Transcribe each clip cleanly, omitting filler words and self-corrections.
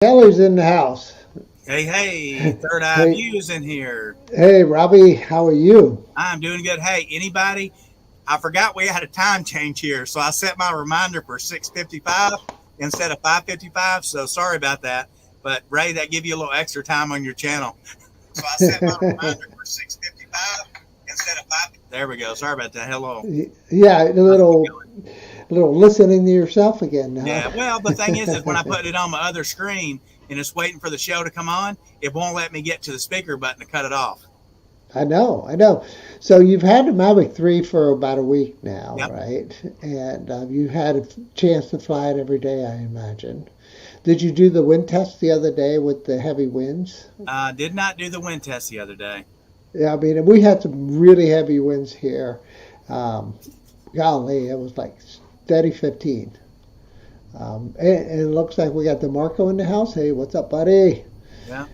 Kelly's in the house. Hey, hey, Third Eye Hey, Views in here. hey, Robbie, how are you? I'm doing good. Hey, anybody? I forgot we had a time change here, so I set my reminder for 6:55 instead of 5:55. So sorry about that. But Ray, that give you a little extra time on your channel. So I set my reminder for 6:55 instead of 5. There we go. Sorry about that. Hello. Yeah, a Let's keep little, going. little listening to yourself again, huh? Yeah. Well, the thing is when I put it on my other screen and it's waiting for the show to come on, it won't let me get to the speaker button to cut it off. I know, I know. So you've had the Mavic 3 for about a week now, Yep. right? And you had a chance to fly it every day, I imagine. Did you do the wind test the other day with the heavy winds? Did not do the wind test the other day. Yeah, I mean, we had some really heavy winds here. Um, Golly, it was like steady 15. And it looks like we got DeMarco in the house. Hey, what's up, buddy? Yeah.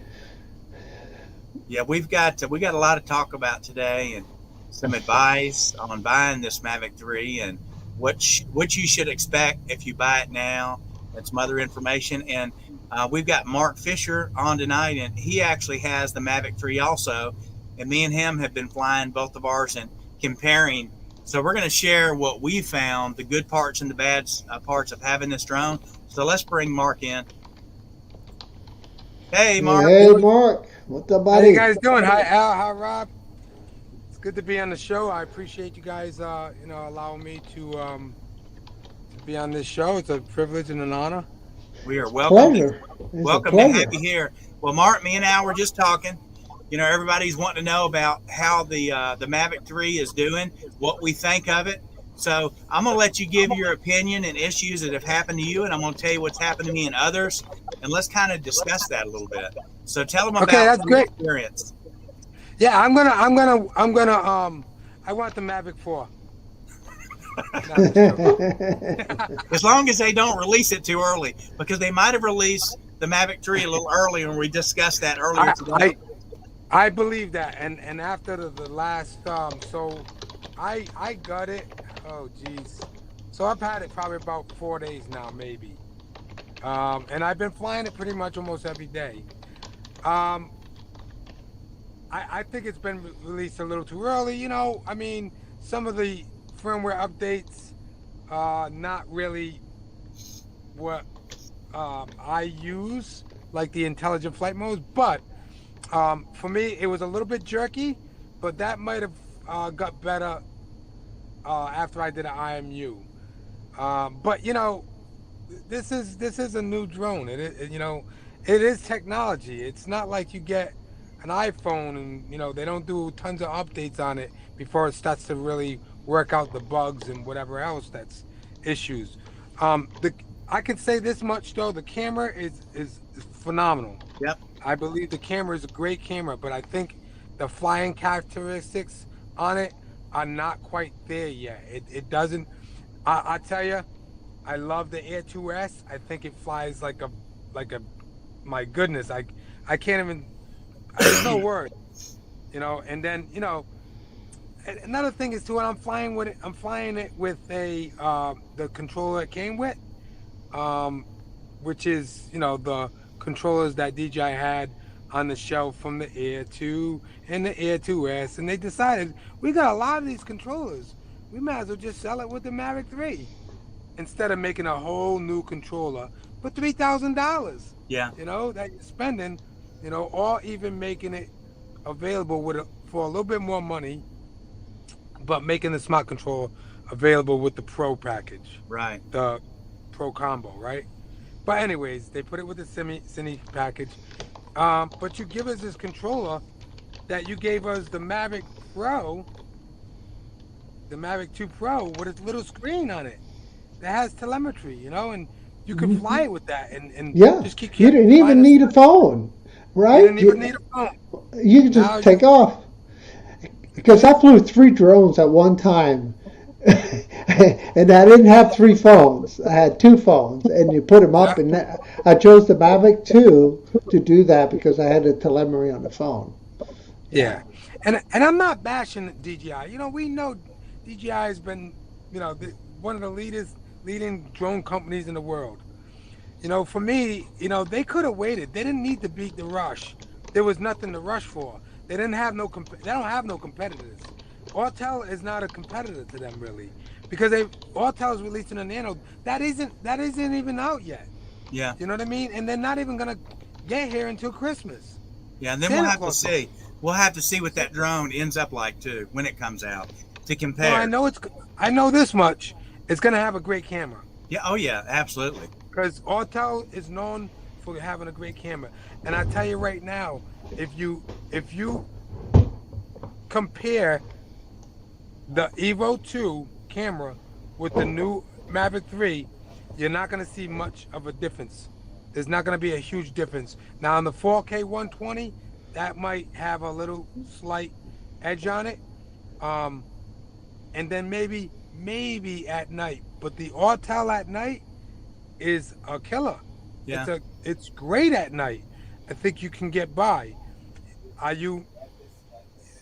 Yeah, we got a lot to talk about today, and some advice on buying this Mavic 3 and what you should expect if you buy it now, and some other information. And we've got Mark Fisher on tonight, and he actually has the Mavic 3 also. And me and him have been flying both of ours and comparing. So we're going to share what we found, the good parts and the bad parts of having this drone. So let's bring Mark in. Hey, Mark. Hey, Mark. What's up, How you buddy? guys doing? Hi Al, hi Rob. It's good to be on the show. I appreciate you guys, allowing me to be on this show. It's a privilege and an honor. We are Pleasure. It's a welcome to have pleasure. you here. Well, Mark, me and Al were just talking. You know, everybody's wanting to know about how the Mavic 3 is doing, what we think of it. So I'm gonna let you give your opinion and issues that have happened to you, and I'm gonna tell you what's happened to me and others, and let's kind of discuss that a little bit. So tell them Okay, about that's your great. experience. Yeah, I want the Mavic 4. No, I'm just joking. As long as they don't release it too early, because they might have released the Mavic 3 a little earlier, and we discussed that earlier I, today. I I believe that, and after the last so I got it. Oh geez, so I've had it probably about 4 days now, maybe. And I've been flying it pretty much almost every day. Um, I think it's been released a little too early. I mean, some of the firmware updates not really what I use, like the intelligent flight modes. But for me, it was a little bit jerky, but that might have got better after I did an IMU. But this is a new drone. It is technology. It's not like you get an iPhone and they don't do tons of updates on it before it starts to really work out the bugs and whatever else that's issues. The I can say this much though: the camera is phenomenal. Yep. I believe the camera is a great camera, but I think the flying characteristics on it are not quite there yet. It doesn't. I tell you, I love the Air 2S. I think it flies like a. My goodness, I can't even. There's no word, And then another thing is too when I'm flying with it. I'm flying it with the controller it came with, um, which is the controllers that DJI had on the shelf from the Air 2 and the Air 2S, and they decided we got a lot of these controllers. We might as well just sell it with the Mavic 3 instead of making a whole new controller for $3,000. Yeah. That you're spending, or even making it available for a little bit more money, but making the smart controller available with the Pro package, Right. the Pro combo, right? But anyways, they put it with the Cine package. But you give us this controller that you gave us the Mavic Pro, the Mavic 2 Pro with its little screen on it that has telemetry, and you can fly it with that and Yeah, just keep you didn't flying even it. need a phone, You right? didn't even need a phone. You could Now just take off. Because I flew three drones at one time. And I didn't have three phones. I had two phones, and you put them yeah, up. And I chose the Mavic 2 to do that because I had the telemetry on the phone. Yeah. yeah. And I'm not bashing DJI. We know DJI has been, one of the leading drone companies in the world. For me, they could have waited. They didn't need to beat the rush. There was nothing to rush for. They didn't have no. They don't have no competitors. Autel is not a competitor to them really, because Autel is releasing a Nano that isn't even out yet. Yeah. You know what I mean? And they're not even gonna get here until Christmas. Yeah, and then we'll Santa have to Claus. see. We'll have to see what that drone ends up like too when it comes out to Well, compare. I know this much. It's gonna have a great camera Yeah. Oh yeah. Absolutely. because Autel is known for having a great camera. And I tell you right now, if you compare the Evo 2 camera with the new Mavic 3, you're not going to see much of a difference. There's not going to be a huge difference. Now, on the 4K 120, that might have a little slight edge on it. Um, and then maybe at night. But the Autel at night is a killer. Yeah. It's great at night. I think you can get by. Are you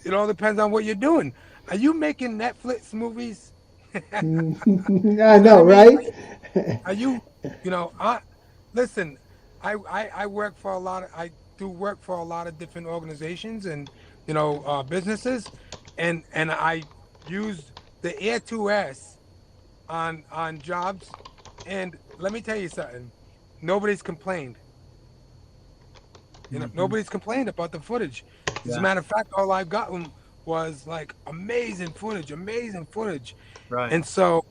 It all depends on what you're doing. Are you making Netflix movies? I You know what know, I mean? right? Are you, I listen, I work for a lot of, I do work for a lot of different organizations and, businesses, and I used the Air 2S on jobs, and let me tell you something, nobody's complained. Hmm. Nobody's complained about the footage. As a Yeah. matter of fact, all I've gotten was like amazing footage. Right. And so,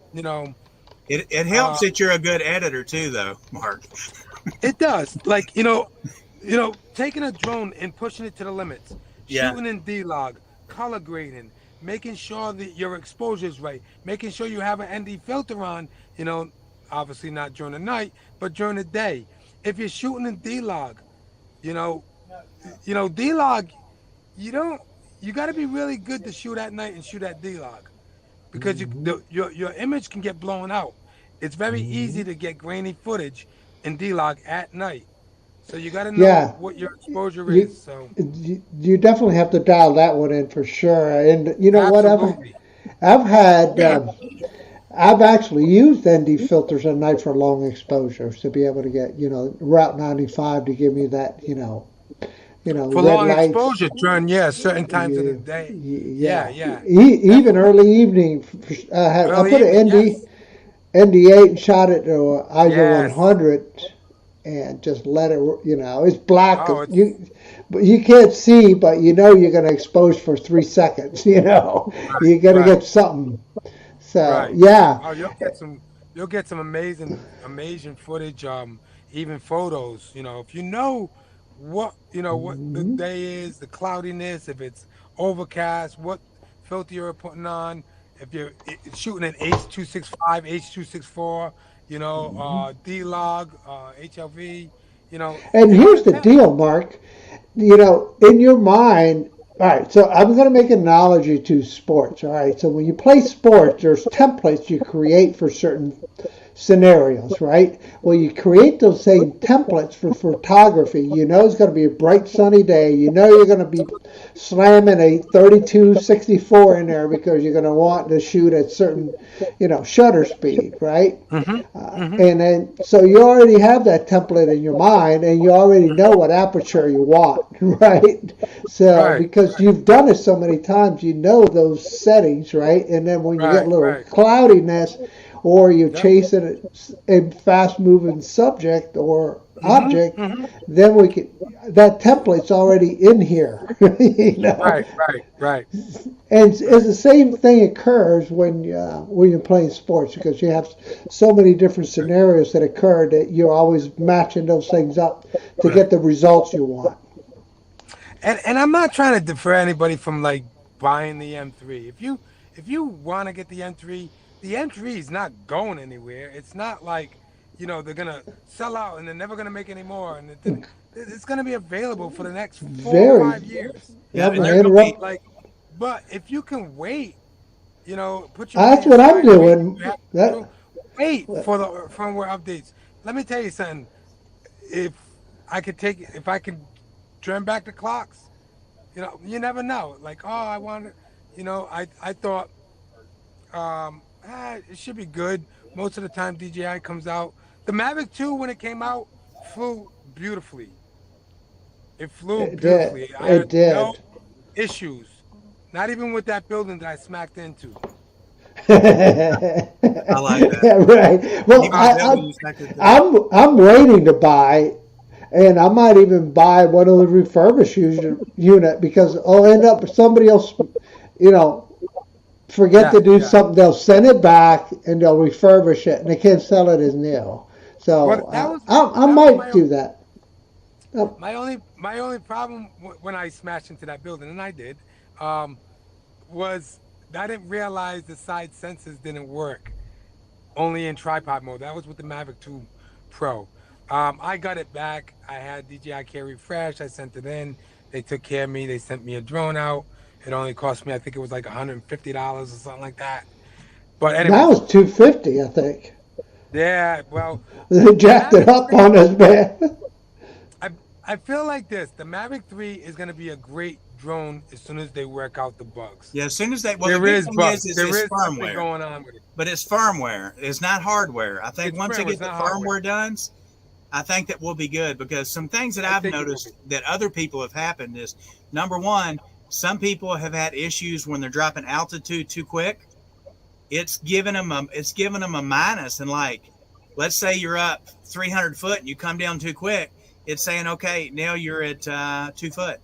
It uh, helps that you're a good editor too, though, Mark. it does. Like, taking a drone and pushing it to the limits, Yeah. shooting in D-Log, color grading, making sure that your exposure is right, making sure you have an ND filter on, obviously not during the night, but during the day. If you're shooting in D-Log, you know, D-Log, you don't, you got to be really good to shoot at night and shoot at D-Log because Hmm. your image can get blown out. It's very easy Hmm. to get grainy footage in D-Log at night. So you got to know Yeah, what your exposure you, is. So you definitely have to dial that one in for sure. And you know what? absolutely. I've had I've actually used ND filters at night for long exposures to be able to get Route 95 to give me that For red long lights. exposure during, yeah, certain times of the Yeah, day. Yeah, yeah. yeah. Even Definitely. early evening. I Early put an evening, yes. ND8 and shot it to ISO Yes. 100 and just let it. It's black. Oh, it's But you can't see, but you're going to expose for 3 seconds. right, You're going to right, get something. So right. yeah. Oh, you'll get some amazing footage, even photos, if you know what the Mhm. day is, the cloudiness, if it's overcast, what filter you're putting on, if you're shooting at H.265, H.264, D-Log, HLV, And it all here's the depends. deal, Mark. In your mind, all right, so I'm going to make an analogy to sports. All right, so when you play sports, there's templates you create for certain scenarios, right? Well, you create those same templates for photography. You know it's going to be a bright sunny day. You know you're going to be slamming a 3264 in there because you're going to want to shoot at certain, shutter speed, right? Hmm. Hmm. And then, so you already have that template in your mind, and you already know what aperture you want, right? So Right, because you've done it so many times, you know those settings, right? And then when you get a right, little right. cloudiness, or you're Yep. chasing a fast-moving subject or Hmm. object, Hmm. then we can. That template's already in here, you know. Right, right, right, And it's right. the same thing occurs when you're playing sports because you have so many different scenarios that occur that you're always matching those things up to Right. get the results you want. And I'm not trying to defer anybody from like buying the M3. If you want to get the M3 is not going anywhere. It's not like, they're gonna sell out and they're never gonna make any more. And it's gonna be available for the next 4 or 5 years, Yeah, Yep, and and they're right? going to be. interrupt. Like, but if you can wait, put your money That's what I'm aside, wait. You doing. have to That do, wait for the firmware updates. Let me tell you something. If if I could turn back the clocks. You never know. Like, oh, I want to, I thought, it should be good. Most of the time, DJI comes out The Mavic 2, when it came out, flew beautifully. It flew It did. beautifully. I It had no did. issues. Not even with that building that I smacked into. I like that. Right. Well, Even the building you expected to. I'm waiting to buy, and I might even buy one of the refurbished unit because I'll end up somebody else, you know, forget Yeah, to do yeah. something. They'll send it back and they'll refurbish it, and they can't sell it as new. Well, So I that was might do that. Oh, my only problem when I smashed into that building, and I did, um, was I didn't realize the side sensors didn't work only in tripod mode. That was with the Mavic 2 Pro. I got it back. I had DJI Care refresh. I sent it in. They took care of me. They sent me a drone out. It only cost me, I think it was like $150 or something like that. But now anyways, it's 250, I think. yeah. Well, They the jacked it Mavic up 3, on us, man. I I feel like this. The Mavic 3 is going to be a great drone as soon as they work out the bugs. Yeah, as soon as they, well, the There good is thing bugs. is There it's is something firmware, going on with it. but it's firmware. It's not hardware. I think It's once they firmware. get It's the not hardware. firmware done, I think that will be good because some things that I I've think it will noticed be. that other people have happened is number one, some people have had issues when they're dropping altitude too quick. It's giving them a minus, and like, let's say you're up 300 foot and you come down too quick, it's saying okay, now you're at 2 foot.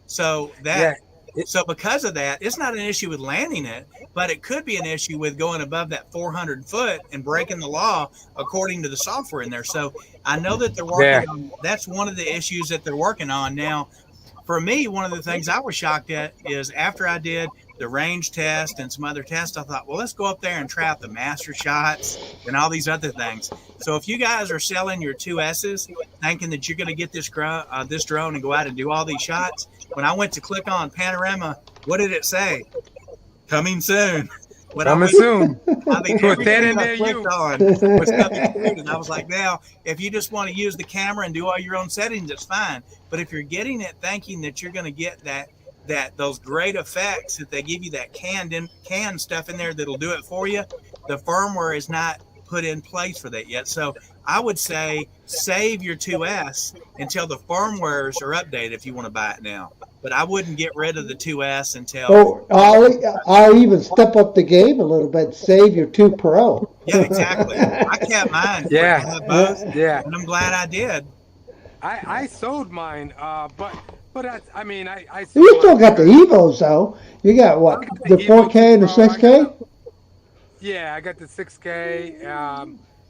So that Yeah. It, so because of that, it's not an issue with landing it, but it could be an issue with going above that 400 foot and breaking the law according to the software in there. So I know that they're yeah. working on. That's one of the issues that they're working on now. For me, one of the things I was shocked at is after I did the range test and some other tests, I thought, well, let's go up there and try out the master shots and all these other things. So if you guys are selling your 2Ss thinking that you're going to get this drone and go out and do all these shots, when I went to click on panorama, what did it say? Coming soon. When I Coming went, soon I mean, to a theater everything I near clicked you. on was coming soon, and I was like, now, if you just want to use the camera and do all your own settings, it's fine. But if you're getting it thinking that you're going to get those great effects that they give you, that canned stuff in there that'll do it for you, the firmware is not put in place for that yet. So I would say save your 2S until the firmwares are updated if you want to buy it now. But I wouldn't get rid of the 2S until Oh, I'll even step up the game a little bit. Save your 2 Pro. yeah, exactly. I kept mine. I Yeah. have both, Yeah. and I'm glad I did. I sold mine. But I mean I sold You mine still got the because Evos though. You got I what? got The the Evo 2 4K and the Pro. I got 6K? Yeah, I got the 6K.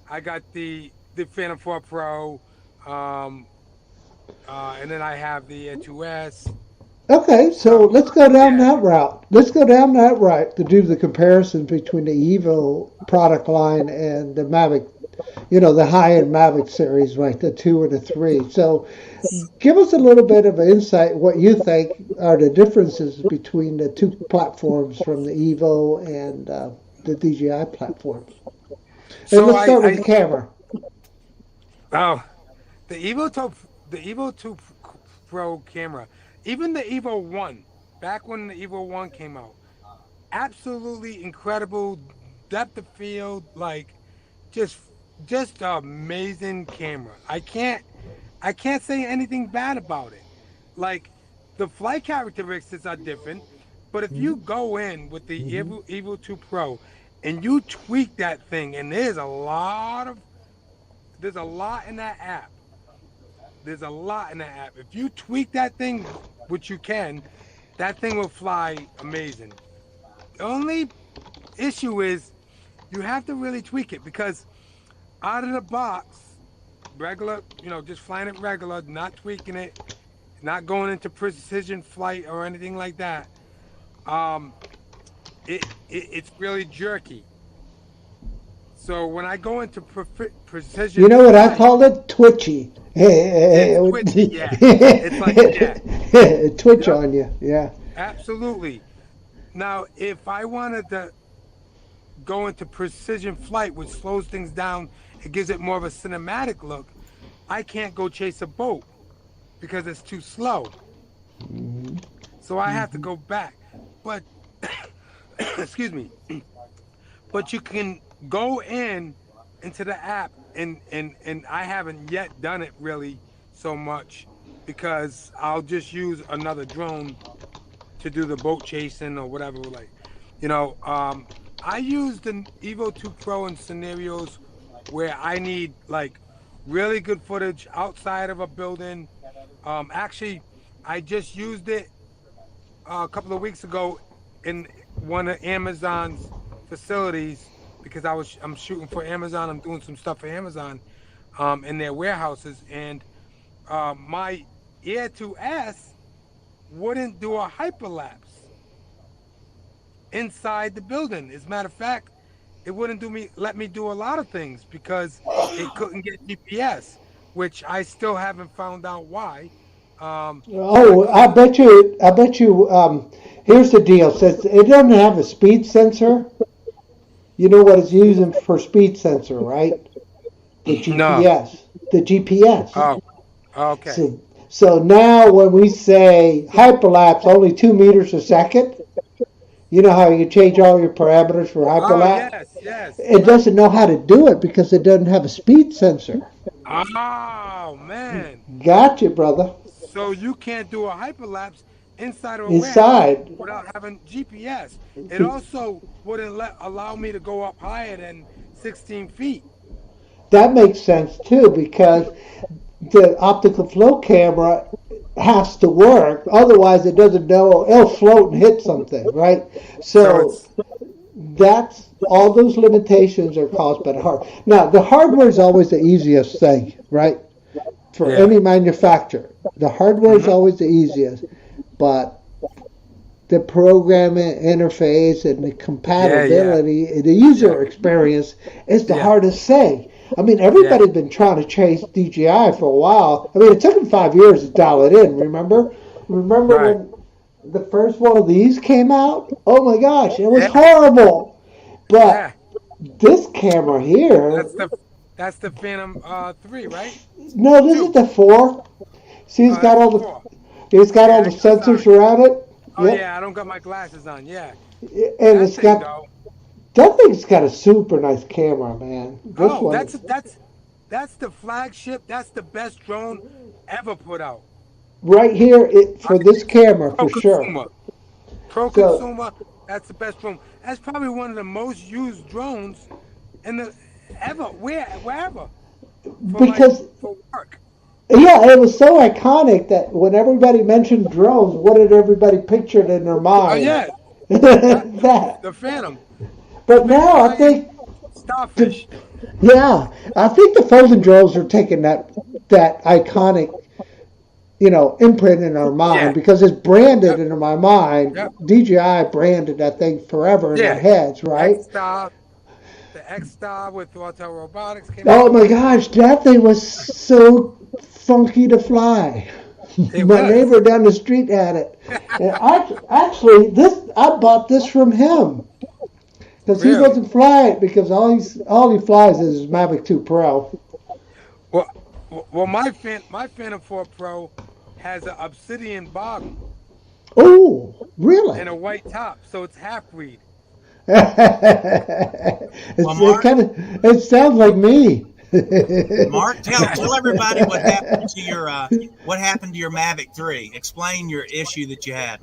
I got the Phantom 4 Pro. Um, and then I have the 2S. Okay, so So let's go down yeah, that route. Let's go down that route to do the comparison between the Evo product line and the Mavic, the high-end Mavic series, right? The 2 and the 3. So give us a little bit of an insight what you think are the differences between the two platforms from the Evo and the DJI platforms. And so let's start with I the camera. oh the Evo 2 Pro camera, even the Evo 1, back when the Evo 1 came out, absolutely incredible depth of field, like just just amazing camera. I can't say anything bad about it. Like the flight characteristics are different, but if you go in with the Mm-hmm. Evo 2 Pro and you tweak that thing, and there's a lot in that app. There's a lot in that app. If you tweak that thing, which you can, that thing will fly amazing. The only issue is you have to really tweak it because out of the box, regular, just flying it regular, not tweaking it, not going into precision flight or anything like that. Um, it's really jerky. So when I go into You precision know what I flight, called it? Twitchy. it's twitchy. Yeah, it's like yeah, Twitch yep, on you. Yeah. absolutely. Now, if I wanted to go into precision flight, which slows things down, it gives it more of a cinematic look. I can't go chase a boat because it's too slow. So I have to go back. But excuse me. But you can go into the app and I haven't yet done it really so much because I'll just use another drone to do the boat chasing or whatever. Like, you know, I use the Evo 2 Pro in scenarios where I need like really good footage outside of a building. Actually, I just used it a couple of weeks ago in one of Amazon's facilities because I'm shooting for Amazon. I'm doing some stuff for Amazon in their warehouses, and my Air 2S wouldn't do a hyperlapse inside the building. As a matter of fact, it wouldn't let me do a lot of things because it couldn't get GPS, which I still haven't found out why. I Oh, I couldn't. bet you. I bet you. Here's the deal. Since it doesn't have a speed sensor, you know what it's using for speed sensor, right? The No. GPS. The GPS. Oh, okay. So now when we say hyperlapse only 2 meters a second, you know how you change all your parameters for Oh, hyperlapse? yes, yes, It right. doesn't know how to do it because it doesn't have a speed sensor. Oh man. Gotcha, brother. So you can't do a hyperlapse inside of a warehouse Inside. without having GPS. It also wouldn't allow me to go up higher than 16 feet. That makes sense too because the optical flow camera has to work. Otherwise, it doesn't know. It'll float and hit something, right? So So that's all those limitations are caused by the hardware. Now, the hardware is always the easiest thing, right? For yeah. any manufacturer, the hardware is Hmm. always the easiest, but the programming interface and the Yeah, yeah, compatibility, the yeah, user experience is the yeah, hardest thing. I mean, yeah, everybody's been trying to chase DJI for a while. I mean, it took them 5 years to dial it in. Remember? Remember right. when the first one of these came out? Oh my gosh, it was Yeah, horrible. But yeah. this camera here, That's the that's the Phantom 3, right? no, this is 2. the four. See, Oh, that's the 4. it's got all Yeah, the I'm sorry. sensors around it. Oh Yep, yeah, I don't got my glasses on. Yeah, and that it's thing got though. that thing's got a super nice camera, man. This Oh, one is that's the flagship. That's the best drone ever put out. right here I for this camera pro for sure. consumer, pro So consumer. That's the best drone. That's probably one of the most used drones in the ever wherever for like because for work. yeah, it was so iconic that when everybody mentioned drones, what did everybody picture in their Oh mind? yeah, that That. the Phantom, the But big now I flying think the starfish. yeah, I think the folding drones are taking that iconic imprint in our mind Yeah, because it's branded yep, into my mind. yep, DJI branded that thing forever in our yeah. heads, right? X Star, the X Star with Auto Robotics came Oh out my with it. gosh, that thing was so funky to fly. It My was. neighbor down the street had it. And actually, this I bought this from him because he Really? doesn't fly it because all he flies is his Mavic 2 Pro. Well, well, my Phantom 4 Pro has an obsidian bottom Oh, and a really? white top, so it's half breed. Well, It Mark, kind of it sounds like me. Mark, tell everybody what happened to your Mavic 3. Explain your issue that you had.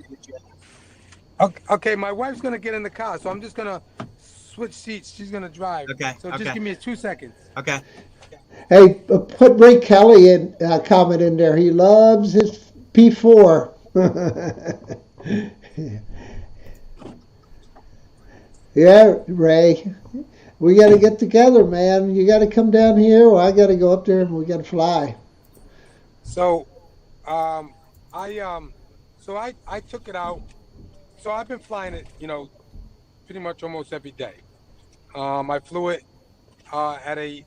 Okay, okay, my wife's gonna get in the car, so I'm just gonna switch seats. She's gonna drive, Okay, so just okay, give me 2 seconds. okay. Hey, put Ray Kelly in comment in there. He loves his P4. Yeah, Ray, we got to get together, man. You got to come down here, or I got to go up there and we got to fly. So, um, I I took it out. So I've been flying it, pretty much almost every day. I flew it at a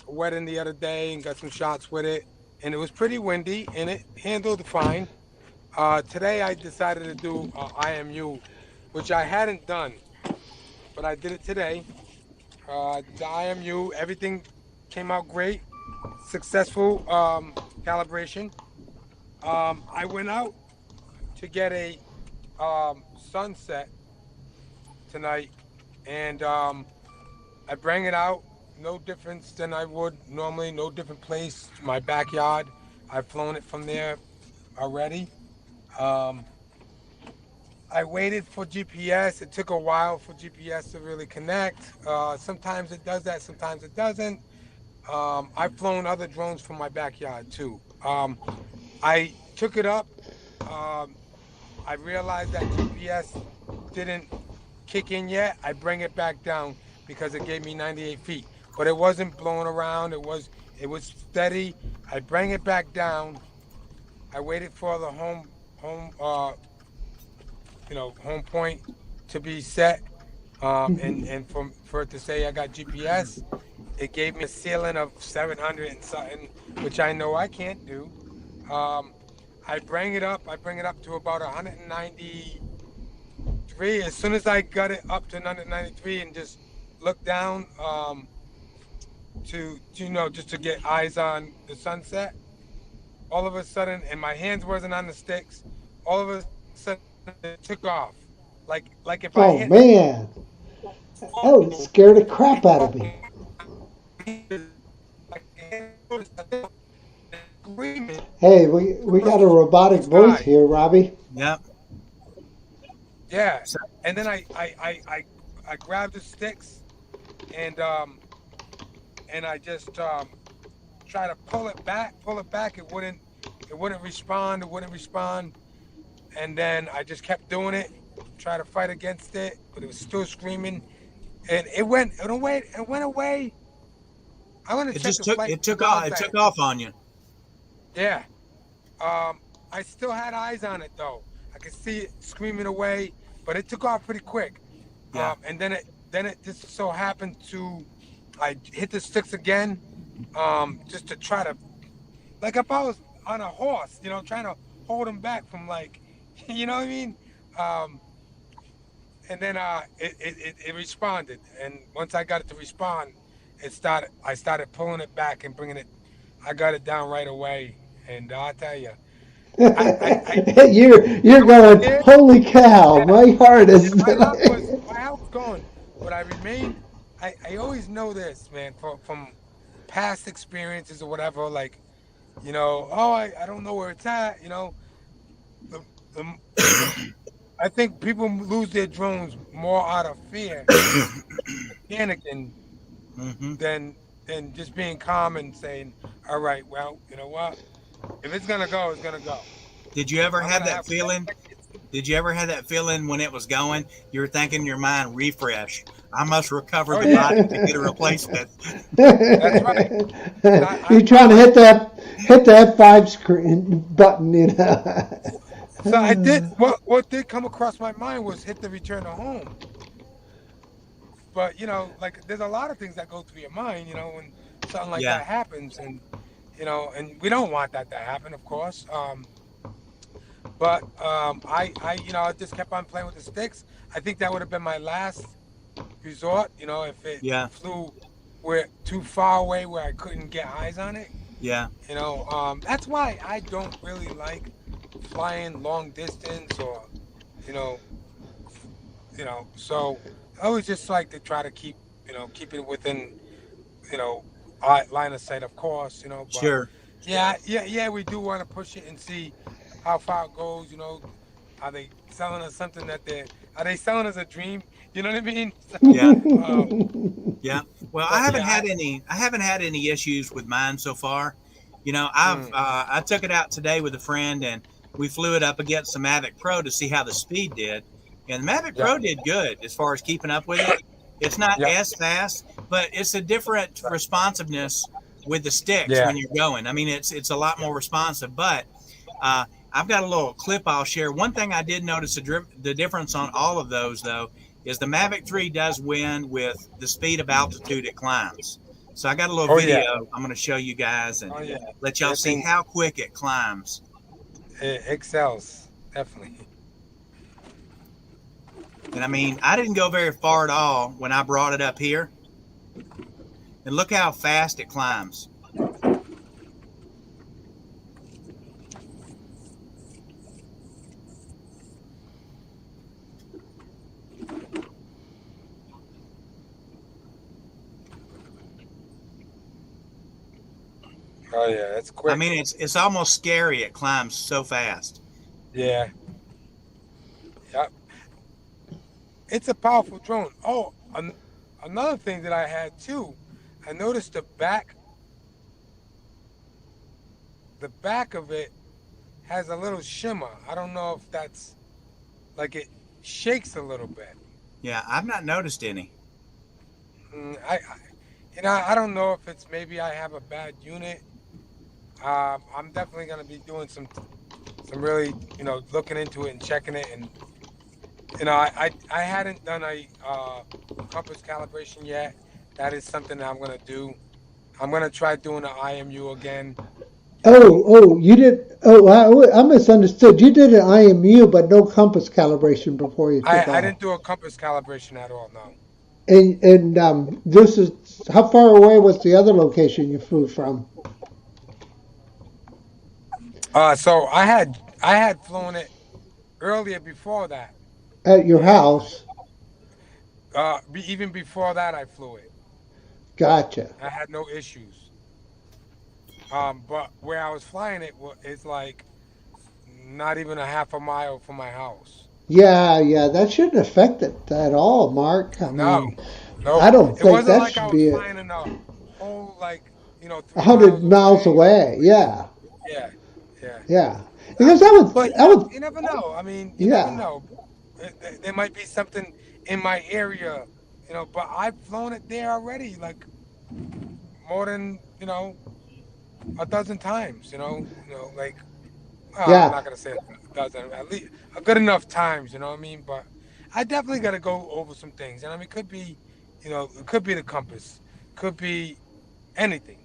wedding the other day and got some shots with it, and it was pretty windy and it handled fine. Today I decided to do IMU, which I hadn't done, but I did it today. The IMU, everything came out great, successful calibration. I went out to get a sunset tonight, and I bring it out. no difference than I would normally. No different place. My backyard. I've flown it from there already. Um, I waited for GPS. It took a while for GPS to really connect. Sometimes it does that. Sometimes it doesn't. I've flown other drones from my backyard too. I took it up. Um, I realized that GPS didn't kick in yet. I bring it back down because it gave me 98 feet, but it wasn't blowing around. It was steady. I bring it back down. I waited for the home point to be set, and for it to say I got GPS. It gave me a ceiling of 700 and something, which I know I can't do. Um, I bring it up. I bring it up to about 193. As soon as I got it up to 193 and just look down, just to get eyes on the sunset, all of a sudden, and my hands wasn't on the sticks. All of a sudden, it took off. Like if I Oh hit man, that would scare the crap out of me. screaming Hey, we got a the robotic voice sky. here, Robbie. Yep. Yeah, So, and then I grabbed the sticks and I just try to pull it back. It wouldn't respond. It wouldn't respond. And then I just kept doing it, try to fight against it, but it was still screaming. And it went away. I want to it check just the took flight it took off. logs. It took off on you. Yeah. I still had eyes on it though. I could see it screaming away, but it took off pretty quick. Yeah. And then it just so happened to I hit the sticks again, just to try to, like if I was on a horse, trying to hold him back from like, you know what I mean? Um, and then it responded, and once I got it to respond, I started pulling it back and bringing it. I got it down right away, and I tell you, I You're going, did. holy cow, Yeah, my heart yeah, is. my heart was going, but I remained. I always know this, man, from past experiences or whatever. Like, oh, I don't know where it's at. The, the, I think people lose their drones more out of fear, panicking, hmm than just being calm and saying, all right, well, you know what? If it's gonna go, it's gonna go. Did you ever I'm have gonna that have feeling? Did you ever have that feeling when it was going? You were thinking in your mind, refresh. I must recover Oh the yeah, body to get a replacement. that's right. I You're trying to I hit the F5 screen button, you so I did know. what did come across my mind was hit the return to home. But like there's a lot of things that go through your mind, when something like Yeah. that happens, and and we don't want that to happen, of course. But I just kept on playing with the sticks. I think that would have been my last resort. If it Yeah. flew where too far away where I couldn't get eyes on it. Yeah. That's why I don't really like flying long distance or you know so I always just like to try to keep it within you know line of sight, of course. But Sure. yeah, we do want to push it and see how far it goes. Are they selling us something are they selling us a dream? You know what I mean? So, Yeah. um, Yeah. Well, I but haven't yeah, had any. I haven't had any issues with mine so far. I've mm, I took it out today with a friend, and we flew it up against the Mavic Pro to see how the speed did. And the Mavic yeah, Pro did good as far as keeping up with it. It's not yeah, as fast, but it's a different responsiveness with the sticks yeah. when you're going. I mean, it's a lot more responsive. But I've got a little clip I'll share. One thing I did notice the difference on all of those though is the Mavic 3 does win with the speed of altitude it climbs. So I got a little Oh video yeah, I'm going to show you guys and oh yeah. let y'all That see thing how quick it climbs. it excels definitely. And I mean, I didn't go very far at all when I brought it up here. And look how fast it climbs. Oh yeah, it's quick. I mean, it's almost scary. It climbs so fast. Yeah. Yep. It's a powerful drone. Oh, another thing that I had too, I noticed the back of it has a little shimmer. I don't know if that's like it shakes a little bit. Yeah, I've not noticed any. I don't know if it's maybe I have a bad unit. I'm definitely gonna be doing some really looking into it and checking it, and I hadn't done a compass calibration yet. That is something that I'm gonna do. I'm gonna try doing an IMU again. You did. I misunderstood. You did an IMU, but no compass calibration before you took I off. didn't do a compass calibration at all. No. And this is how far away was the other location you flew from? So I had flown it earlier before that. At your house. Even before that, I flew it. Gotcha. I had no issues. But where I was flying it is like not even a half a mile from my house. Yeah, that shouldn't affect it at all, Mark. I No, mean, no, I don't it think wasn't that like I should was be flying in a whole 100 3 miles miles away. away. Yeah, Yeah, yeah. yeah. Because I would, But I would, you never know. I mean, you never yeah, know. There might be something in my area, But I've flown it there already, like more than a dozen times. Like I'm yeah. not gonna say a dozen, at least a good enough times. You know what I mean? But I definitely got to go over some things, and I mean, it could be, it could be the compass, could be anything.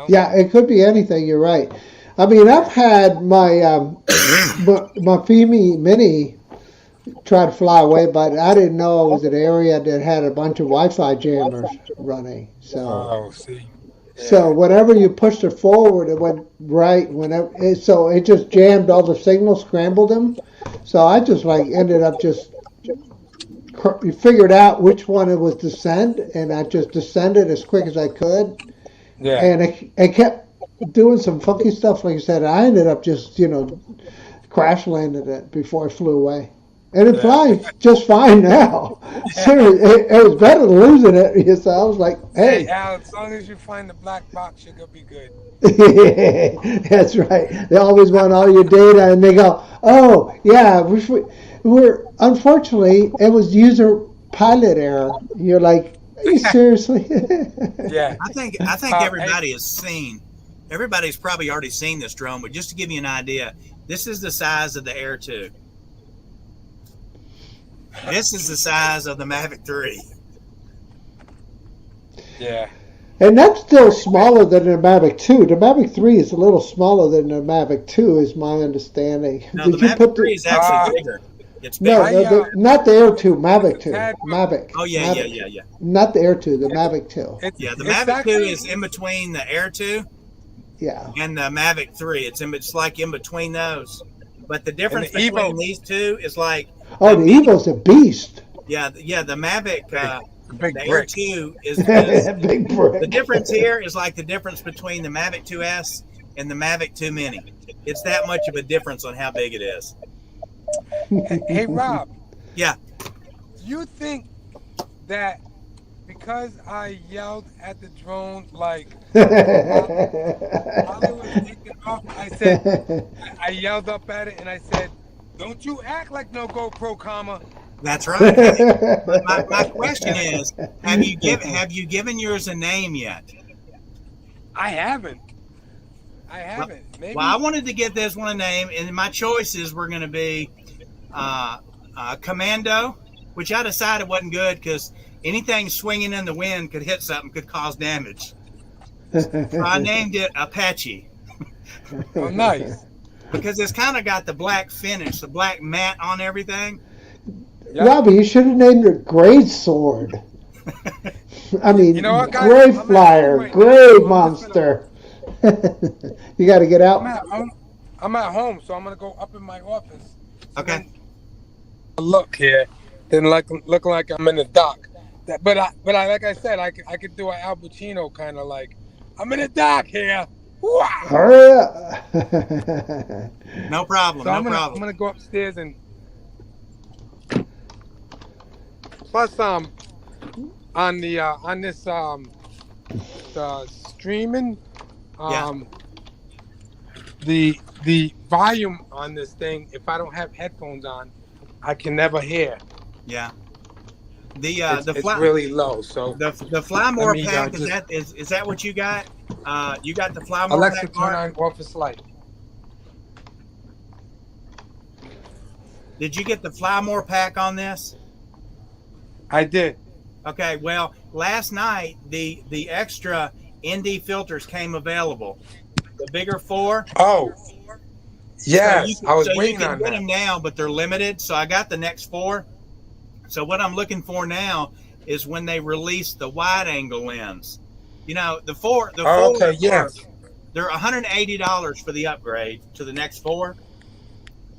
Yeah, it could be anything. You're right. I mean, I've Yeah. had my Femi Mini try to fly away, but I didn't know it was an area that had a bunch of Wi-Fi jammers running. Oh, see. So Yeah. whenever you pushed it forward, it went right. So it just jammed all the signals, scrambled them. So I just like ended up just figured out which one it was to send, and I just descended as quick as I could, Yeah. and it kept doing some funky stuff. Like I said, I ended up just crash landed it before I flew away. And it Yeah. flies just fine now. Seriously, it was better than losing it. So I was like, Hey, hey, Al, as long as you find the black box, you're gonna be good. that's right. They always want all your data, and they go, "Oh, yeah, we're unfortunately it was user pilot error." You're like, "Are you seriously?" Yeah. I think Hey, everybody's probably already seen this drone, but just to give you an idea, this is the size of the Air 2. This is the size of the Mavic 3. yeah. And that's still smaller than the Mavic 2. The Mavic 3 is a little smaller than the Mavic 2, is my understanding. No, the Did you Mavic put 3 the? is Uh, actually bigger. It's No, bigger. I not the Air 2, it's a Mavic 2, tad. Mavic, Oh yeah, yeah, Mavic, yeah, yeah. not the Air 2, the It's Mavic 2. it's Yeah, the it's Mavic 2 actually is in between the Air 2 Yeah. and the Mavic 3. It's like in between those. But the and the difference between Evo, these two is like Oh, the the mini. Evo's a beast. Yeah, the Mavic, big, a big the Air brick. 2 is Big the brick. difference here is like the difference between the Mavic 2S and the Mavic 2 Mini. It's that much of a difference on how big it is. Hey, Rob, Yeah. do you think that because I yelled at the drone like while while it was taking off, I yelled up at it and I said, "Don't you act like no GoPro, comma." That's right. Hey, but my question is, have you given yours a name yet? I haven't. I Well, haven't. well, I Maybe. wanted to give this one a name, and my choices were going to be Commando, which I decided wasn't good because anything swinging in the wind could hit something, could cause damage. So I named it Apache Oh, nice. because it's kind of got the black finish, the black matte on everything. Yep. Robbie, you should have named her Grade Sword. I You mean, know what, guys? Gray I'm at home Flyer, right now, Gray so I'm just gonna. Monster. You got to get I'm out. at I'm, I'm at home, so I'm gonna go up in my office. So Okay. then look here, then look like I'm in the dock. But I like I said, I could do an Al Pacino kind of like I'm in the dock here. Wow. Hurry up. No problem. So No I'm problem. gonna go upstairs and plus on this the streaming Yeah. the volume on this thing, if I don't have headphones on, I can never hear. Yeah. The It's really low. So the Fly let More me pack just is that what you got? You got the Fly More Alexa, pack, turn Mark? on office light. Did you get the Fly More pack on this? I did. Okay, well, last night the extra ND filters came available. The bigger 4. Oh, yes, I was So you waiting can on get that. them now, but they're limited. So I got the next 4. So what I'm looking for now is when they release the wide angle lens. You know, the 4 Oh, okay, yes. they're $180 for the upgrade to the next 4.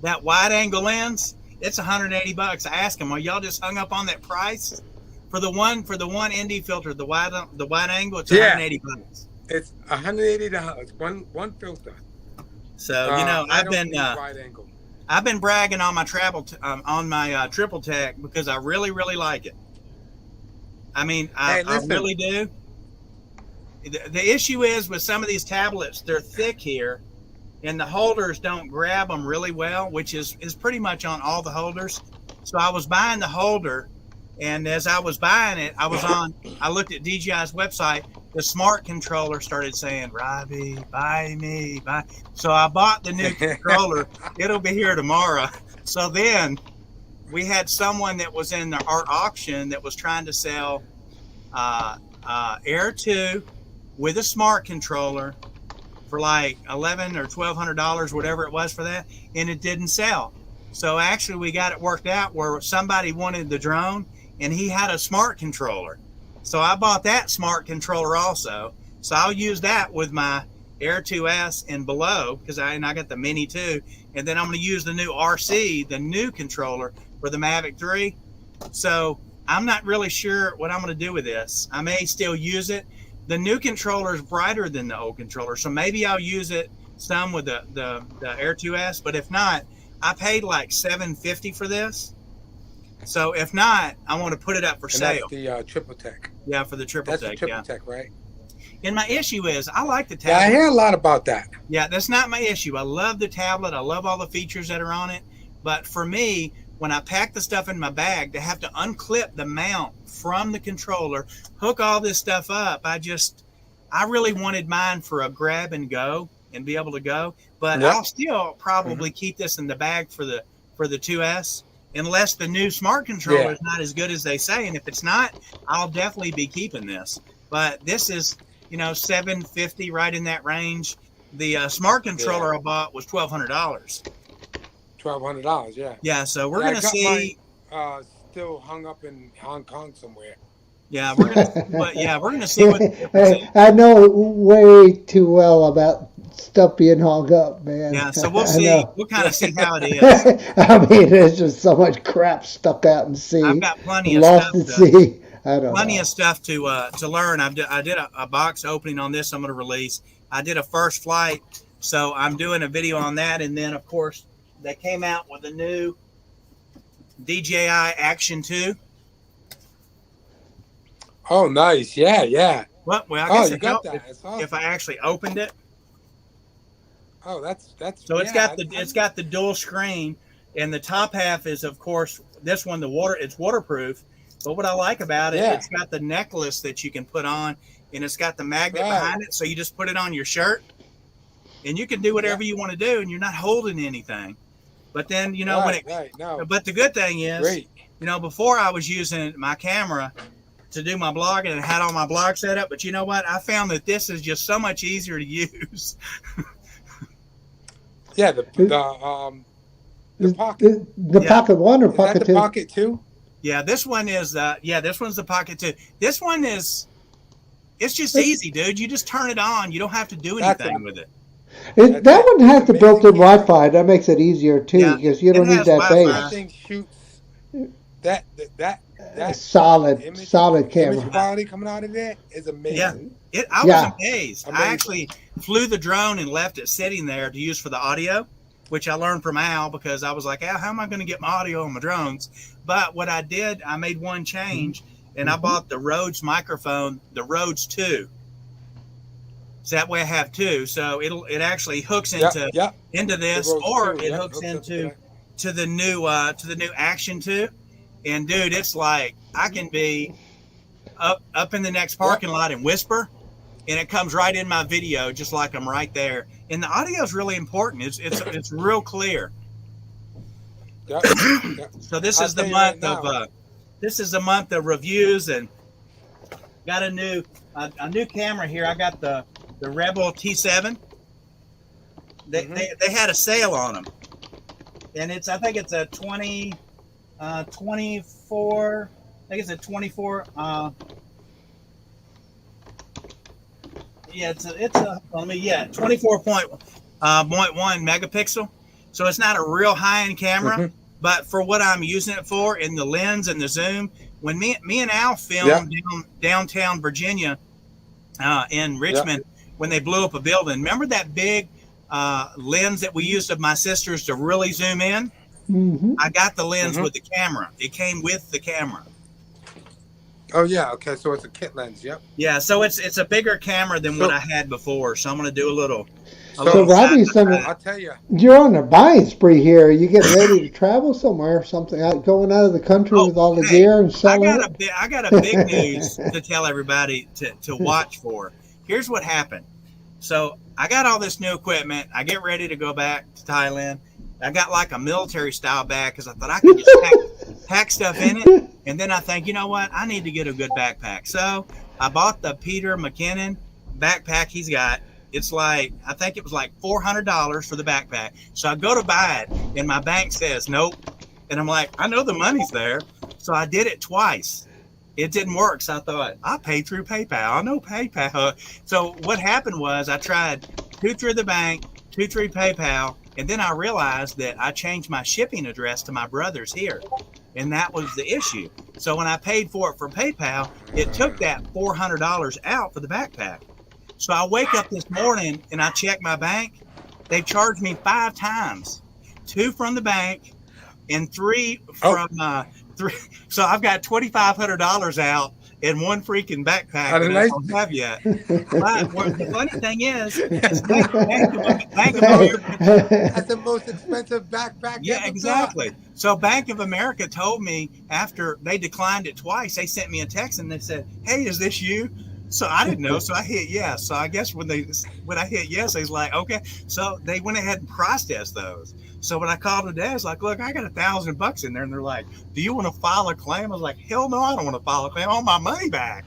That wide angle lens, it's $180. I asked them, are y'all just hung up on that price? For the one ND filter, the wide angle, it's Yeah. $180. It's $180. One filter. So I've been wide angle. I've been bragging on my triple tech because I really like it. I mean, I really do. The issue is with some of these tablets, they're thick here, and the holders don't grab them really well, which is pretty much on all the holders. So I was buying the holder, and as I was buying it, I looked at DJI's website. The smart controller started saying, Robbie, buy me, buy. So I bought the new controller. It'll be here tomorrow. So then we had someone that was in our auction that was trying to sell Air 2 with a smart controller for like $1,100 or $1,200, whatever it was for that, and it didn't sell. So actually we got it worked out where somebody wanted the drone and he had a smart controller. So I bought that smart controller also. So I'll use that with my Air 2S and below because I got the Mini 2. And then I'm going to use the new RC, the new controller for the Mavic 3. So I'm not really sure what I'm going to do with this. I may still use it. The new controller is brighter than the old controller. So maybe I'll use it some with the Air 2S. But if not, I paid like $750 for this. So if not, I want to put it up for sale. That's the triple tech. Yeah, for the triple tech. That's the triple tech, right? And my issue is, I like the tablet. Yeah, I hear a lot about that. Yeah, that's not my issue. I love the tablet. I love all the features that are on it. But for me, when I pack the stuff in my bag, to have to unclip the mount from the controller, hook all this stuff up, I really wanted mine for a grab and go and be able to go. But I'll still probably keep this in the bag for the 2S. Unless the new smart controller is not as good as they say. And if it's not, I'll definitely be keeping this. But this is, $750, right in that range. The smart controller I bought was $1,200. $1,200, yeah. Yeah, so we're going to see. Mine, still hung up in Hong Kong somewhere. Yeah, we're going to see what. Hey, I know way too well about stuff being hung up, man. Yeah, so we'll see. We'll kind of see how it is. I mean, there's just so much crap stuck out in sea. I've got plenty of lost stuff. At sea. I don't plenty know. of stuff to learn. I did a box opening on this. I'm going to release. I did a first flight, so I'm doing a video on that. And then, of course, they came out with a new DJI Action 2. Oh, nice. Yeah. Well, I guess you got that. That's awesome. If I actually opened it. Oh, that's so it's got the dual screen, and the top half is, of course, this one, it's waterproof. But what I like about it, it's got the necklace that you can put on, and it's got the magnet behind it, so you just put it on your shirt, and you can do whatever you want to do, and you're not holding anything. But then, but the good thing is, before I was using my camera to do my blogging and had all my blog set up, but you know what? I found that this is just so much easier to use. Yeah, the pocket. The Pocket 1 or Pocket 2? The Pocket 2? Yeah, this one is. This one's the Pocket 2. This one is. It's just easy, dude. You just turn it on. You don't have to do anything with it. That one has the built-in Wi-Fi. That makes it easier too, because you don't need that base. That thing shoots. That That solid camera. Image quality coming out of there is amazing. Yeah, I was amazed. I actually flew the drone and left it sitting there to use for the audio, which I learned from Al, because I was like, Al, how am I going to get my audio on my drones? But what I did, I made one change, and I bought the Rhodes microphone, the Rhodes 2. So that way I have two. So it actually hooks into this, or it hooks into the new Action 2. And dude, it's like I can be up in the next parking lot and whisper, and it comes right in my video, just like I'm right there. And the audio is really important. It's real clear. So this is the month of month of reviews, and got a new camera here. I got the Rebel T7. They had a sale on them, and I think it's a 24. I think it's a 24. It's a 24.1 megapixel. So it's not a real high-end camera, but for what I'm using it for, in the lens and the zoom, when me and Al filmed downtown Virginia, in Richmond, when they blew up a building, remember that big lens that we used of my sister's to really zoom in? Mm-hmm. I got the lens with the camera. It came with the camera. Oh yeah, okay. So it's a kit lens. Yep. Yeah, so it's a bigger camera than what I had before. So I'm going to do a little. So Robbie, I'll tell you, you're on a buying spree here. You getting ready to travel somewhere or something? Going out of the country with all the gear and selling I got a big news to tell everybody to watch for. Here's what happened. So I got all this new equipment. I get ready to go back to Thailand. I got like a military style bag because I thought I could just pack stuff in it. And then I think, you know what? I need to get a good backpack. So I bought the Peter McKinnon backpack he's got. It's like, I think it was like $400 for the backpack. So I go to buy it, and my bank says nope. And I'm like, I know the money's there. So I did it twice. It didn't work. So I thought, I'll pay through PayPal. I know PayPal. So what happened was I tried 2 through the bank, 2 through PayPal. And then I realized that I changed my shipping address to my brother's here. And that was the issue. So when I paid for it from PayPal, it took that $400 out for the backpack. So I wake up this morning and I check my bank. They've charged me 5 times, 2 from the bank and 3 from 3. So I've got $2,500 out in one freaking backpack that I don't have yet. But the funny thing is Bank of America. That's the most expensive backpack. Yeah, exactly. So Bank of America told me after they declined it twice, they sent me a text and they said, "Hey, is this you?" So I didn't know. So I hit yes. So I guess when I hit yes, they was like, okay. So they went ahead and processed those. So when I called today, I was like, look, I got $1,000 in there. And they're like, do you want to file a claim? I was like, hell no, I don't want to file a claim. I want my money back.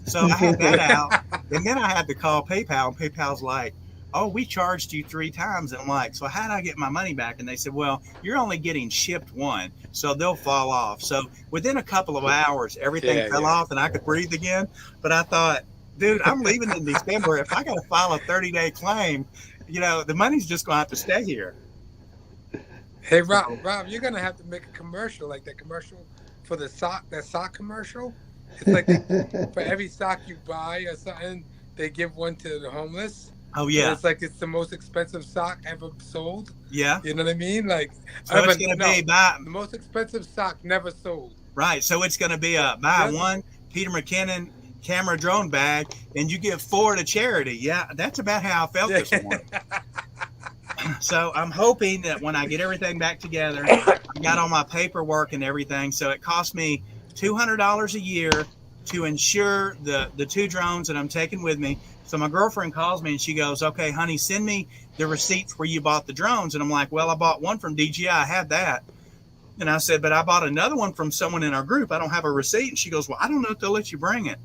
So I had that out. And then I had to call PayPal. And PayPal's like, oh, we charged you 3 times. And I'm like, so how did I get my money back? And they said, well, you're only getting shipped 1. So they'll fall off. So within a couple of hours, everything fell off and I could breathe again. But I thought, dude, I'm leaving in December. If I got to file a 30-day claim, the money's just going to have to stay here. Hey, Rob, you're going to have to make a commercial, like that commercial for that sock commercial. It's like for every sock you buy or something, they give one to the homeless. Oh, yeah. And it's like it's the most expensive sock ever sold. Yeah. You know what I mean? Like, so it's going to be the most expensive sock never sold. Right. So it's going to be buy one Peter McKinnon camera drone bag and you give 4 to charity. Yeah, that's about how I felt this morning. So I'm hoping that when I get everything back together, I got all my paperwork and everything. So it cost me $200 a year to insure the 2 drones that I'm taking with me. So my girlfriend calls me and she goes, okay, honey, send me the receipts where you bought the drones. And I'm like, well, I bought one from DJI. I have that. And I said, but I bought another one from someone in our group. I don't have a receipt. And she goes, well, I don't know if they'll let you bring it.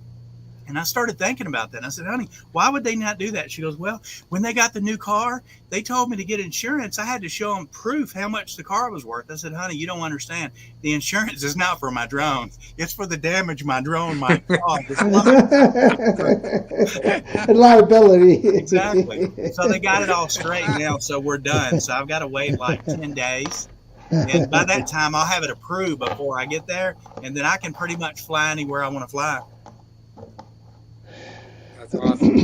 And I started thinking about that. And I said, honey, why would they not do that? She goes, well, when they got the new car, they told me to get insurance. I had to show them proof how much the car was worth. I said, honey, you don't understand. The insurance is not for my drones. It's for the damage my drone might cause. Liability. Exactly. So they got it all straightened out. So we're done. So I've got to wait like 10 days. And by that time, I'll have it approved before I get there, and then I can pretty much fly anywhere I want to fly. That's awesome.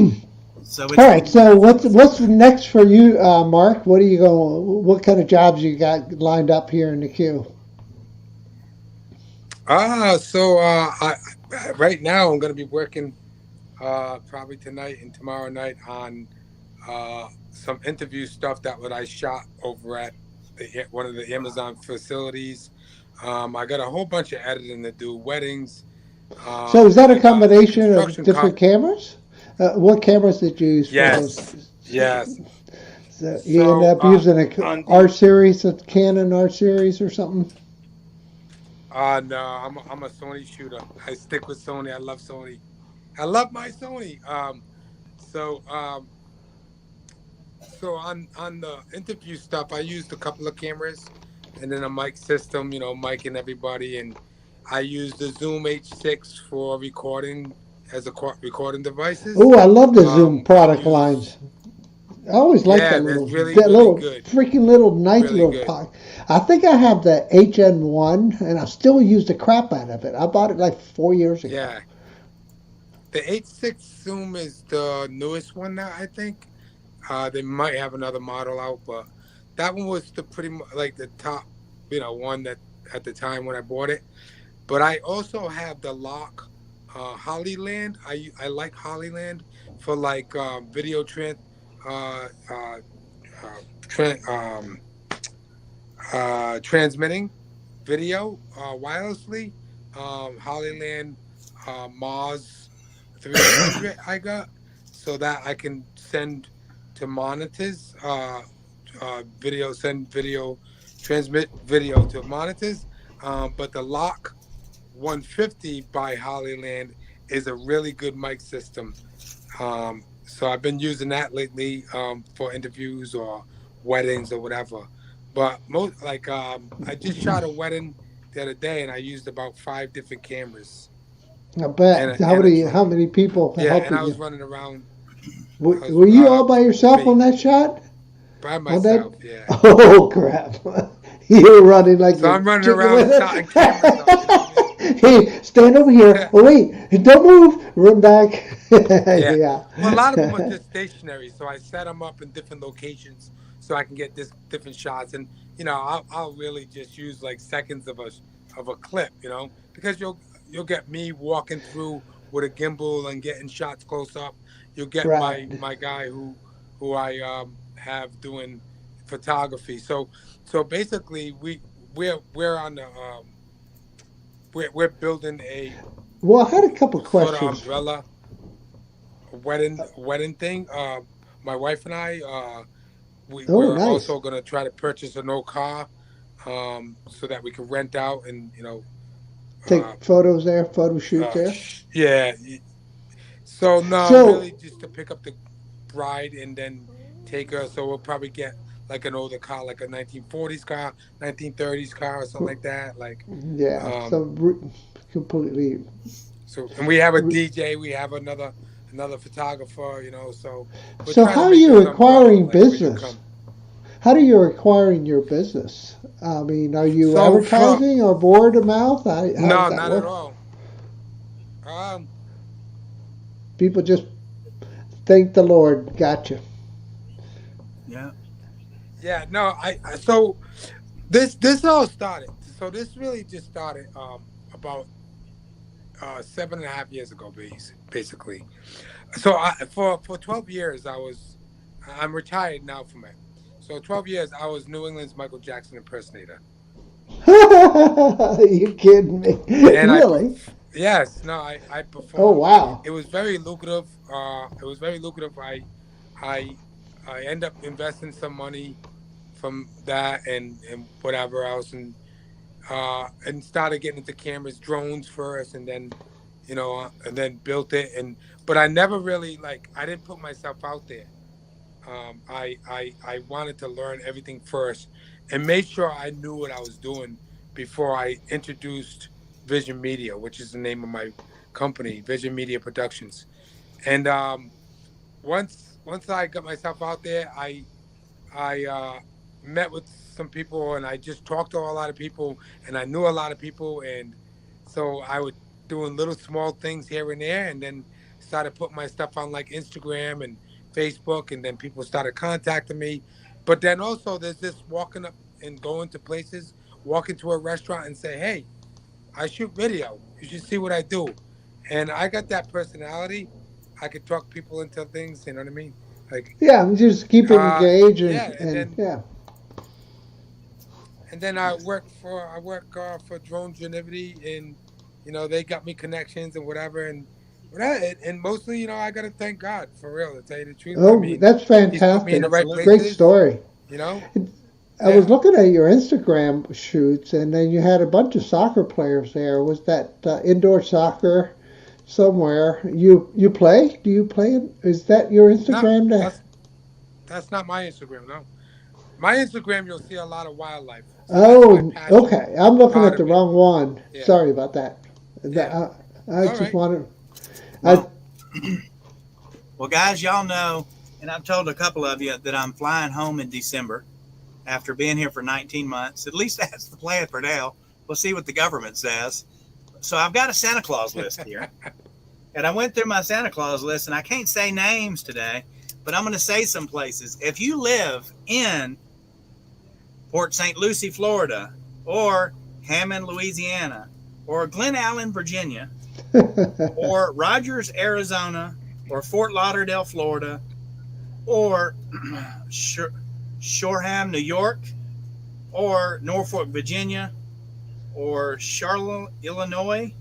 So All right. So what's next for you, Mark? What are you going? What kind of jobs you got lined up here in the queue? Right now I'm going to be working probably tonight and tomorrow night on some interview stuff that what I shot over at one of the Amazon facilities. I got a whole bunch of editing to do, weddings. So is that a I got combination of construction different cameras? What cameras did you use for Yes, those? yes. So you end So up using a on R the series, a Canon R series, or something? no, I'm a Sony shooter. I stick with Sony. I love Sony. I love my Sony. So um, so on the interview stuff, I used a couple of cameras, and then a mic system. Micing everybody, and I used the Zoom H6 for recording as a recording devices. Oh, I love the Zoom I product lines. use I always like Yeah, that's really that really little good, freaking little nice really little good. pocket. I think I have the HN1, and I still use the crap out of it. I bought it like 4 years ago. Yeah, the H6 Zoom is the newest one now. I think they might have another model out, but that one was the pretty much like the top, one that at the time when I bought it. But I also have the lock Hollyland. I like Hollyland for like video uh, uh, uh, tran transmitting video wirelessly. Hollyland Mars 300 I got, so that I can send to monitors send video, transmit video to monitors. But the Lock 150 by Hollyland is a really good mic system. So I've been using that lately for interviews or weddings or whatever. But most like I just shot a wedding the other day, and I used about 5 different cameras. I And bet. and How many people yeah, and I helping was you? running around. I was Were you all by yourself on me that shot? by On that? myself. Yeah. Oh crap! You were running like So the I'm running chicken around with shotting cameras up. You know what I it. Hey, stand over here. mean? Oh wait, don't move. Run back. Yeah. Yeah. Well, a lot of them are just stationary, so I set them up in different locations so I can get this different shots. And I'll really just use like seconds of a clip, because you'll get me walking through with a gimbal and getting shots close up. You'll get Right. my guy who I have doing photography. So basically we're on the we're building a Well, I had a couple sort of questions. umbrella wedding thing. My wife and I, Oh, we're nice. also gonna try to purchase an old car, so that we can rent out and uh, Take photos there, photo shoot there. yeah. So no, So, really just to pick up the bride and then take her. So we'll probably get like an older car, like a 1940s car, 1930s car, or something like that. Like, yeah, um, completely. and we have a DJ, we have another photographer, so we're So, trying to how are make you this umbrella acquiring like where you business? come. How are you acquiring your business? I mean, are you So for advertising or word of mouth? How does No, that not at work? all. Um, People just thank the Lord. Gotcha. yeah, yeah, no, so this all started. So this really just started about 7.5 years ago, basically. So for 12 years I'm retired now from it. So 12 years I was New England's Michael Jackson impersonator, You kidding me? and Really? yes, no, I Oh, performed. wow. It was very lucrative. It was very lucrative. I I end up investing some money from that and whatever else, and started getting into cameras, drones first, and then and then built it. And but I never really, like, I didn't put myself out there. I wanted to learn everything first and made sure I knew what I was doing before I introduced Vision Media, which is the name of my company, Vision Media Productions. And once I got myself out there, I met with some people, and I just talked to a lot of people, and I knew a lot of people, and so I would doing little small things here and there, and then started putting my stuff on like Instagram and Facebook, and then people started contacting me. But then also there's this walking up and going to places, walk into a restaurant and say, "Hey, I shoot video. You should see what I do." And I got that personality. I could talk people into things. You know what I mean? Like, Yeah, just keep it engaged yeah, and yeah. and then I work for Drone Genivity, and they got me connections and whatever, and mostly I got to thank God for real, to tell you the truth. I Oh, mean, that's He's put me in fantastic. the right Absolutely. Great places. story. You know? I was Yeah. looking at your Instagram shoots, and then you had a bunch of soccer players there. Was that indoor soccer somewhere? You play? Do you play? Is that your No, Instagram? There? that's not my Instagram. No, my Instagram you'll see a lot of wildlife. So that's my Oh, passion okay. I'm looking part at the of it. wrong one. Yeah. Sorry about that. Yeah. I All just right. wanted. I Well, well, guys, y'all know, and I've told a couple of you that I'm flying home in December after being here for 19 months. At least that's the plan for now. We'll see what the government says. So I've got a Santa Claus list here. And I went through my Santa Claus list, and I can't say names today, but I'm going to say some places. If you live in Port St. Lucie, Florida, or Hammond, Louisiana, or Glen Allen, Virginia, or Rogers, Arizona, or Fort Lauderdale, Florida, or Shoreham, New York, or Norfolk, Virginia, or Charlotte, Illinois,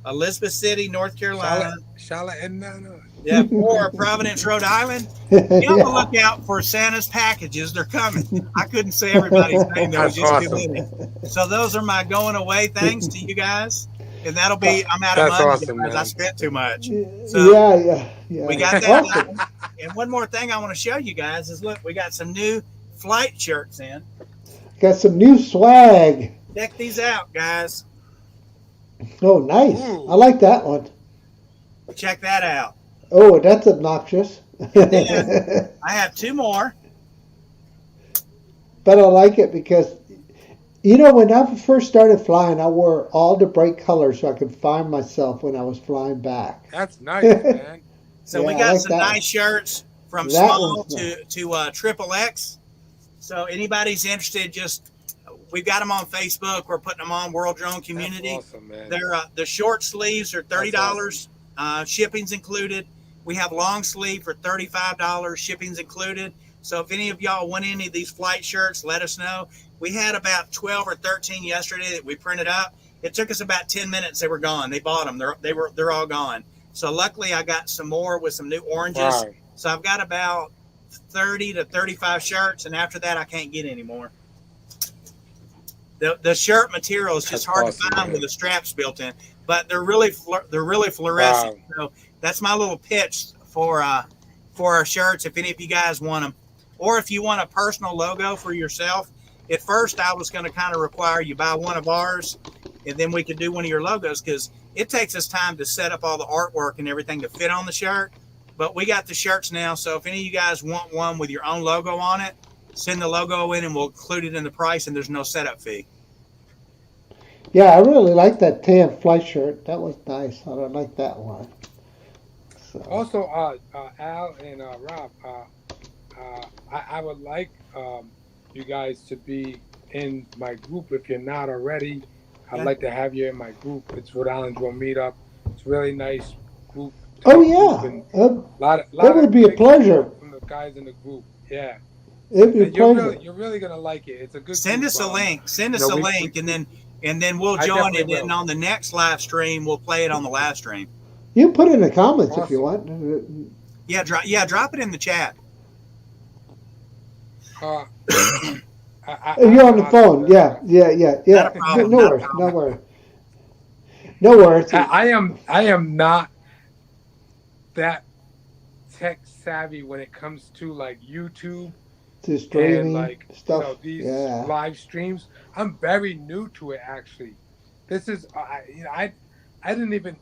Elizabeth City, North Carolina, Charlotte, and no. yeah, or Providence, Rhode Island, be on the yeah. lookout for Santa's packages. They're coming. I couldn't say everybody's name. There was That's just too awesome. many. So those are my going away thanks to you guys. And that'll be, I'm out of That's money, awesome, guys. I man. spent too much. So Yeah. we got that Awesome. done. And one more thing I want to show you guys is look, we got some new flight shirts in. Got some new swag. Check these out, guys. Oh, nice. Ooh. I like that one. Check that out. Oh, that's obnoxious. And then I have two more. But I like it because, when I first started flying, I wore all the bright colors so I could find myself when I was flying back. That's nice, man. So Yeah, we I got like some that nice one. shirts from That small one's nice. to triple X. So anybody's interested, just we've got them on Facebook. We're putting them on World Drone That's Community. awesome, man. They're the short sleeves are $30. That's awesome. Shipping's included. We have long sleeve for $35. Shipping's included. So if any of y'all want any of these flight shirts, let us know. We had about 12 or 13 yesterday that we printed up. It took us about 10 minutes. They were gone. They bought them. They're all gone. So luckily I got some more with some new oranges. Wow. So I've got about 30 to 35 shirts, and after that I can't get any more. The shirt material is just That's hard awesome, to find man. with the straps built in, but they're really fluorescent. Wow. So that's my little pitch for our shirts. If any of you guys want them, or if you want a personal logo for yourself. At first, I was going to kind of require you buy one of ours, and then we could do one of your logos because it takes us time to set up all the artwork and everything to fit on the shirt. But we got the shirts now, so if any of you guys want one with your own logo on it, send the logo in and we'll include it in the price, and there's no setup fee. Yeah, I really like that tan flight shirt. That was nice. I don't like that one. So. Also, Al and Rob, I would like you guys to be in my group if you're not already. I'd Yeah. like to have you in my group. It's Rhode Island Drone Meetup. It's a really nice group. Oh group, yeah, and lot it of would be a great pleasure. support from the guys in the group. Yeah, It'd be a and you're pleasure. really gonna like it. It's a good. Send group. us a link. Send us you know, a we- link, and then we'll I join it. definitely And will. on the next live stream, we'll play it on the live stream. You can put it in the comments if you Awesome. want. Drop it in the chat. Uh, You're on the phone. Yeah. Not a problem. No Not a worries. problem. No worries. No worries. I am not that tech savvy when it comes to like YouTube To and streaming like stuff. these Yeah. live streams. I'm very new to it actually. This is I didn't even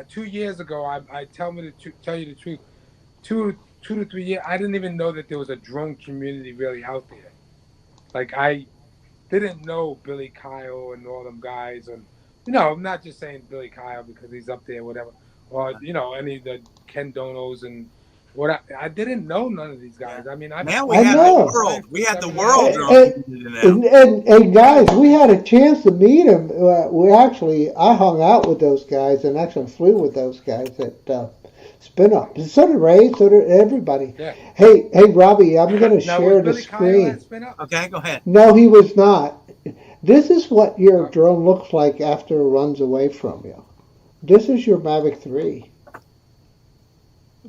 2 years ago. I tell you the truth. Two to 3 years. I didn't even know that there was a drone community really out there. Like I didn't know Billy Kyle and all them guys, and I'm not just saying Billy Kyle because he's up there, whatever, or any of the Ken Donos and what. I didn't know none of these Yeah. guys. I mean, Now we I have know. the world. We have the 7 world years. drone community now. And guys, we had a chance to meet him. I hung out with those guys and actually flew with those guys at Spin Up. So did Ray, so did everybody. Yeah. Hey, Robbie, I'm going to Now, share was the Billy Kyle screen. at Spin Up? Okay, go ahead. No, he was not. This is what your drone looks like after it runs away from you. This is your Mavic 3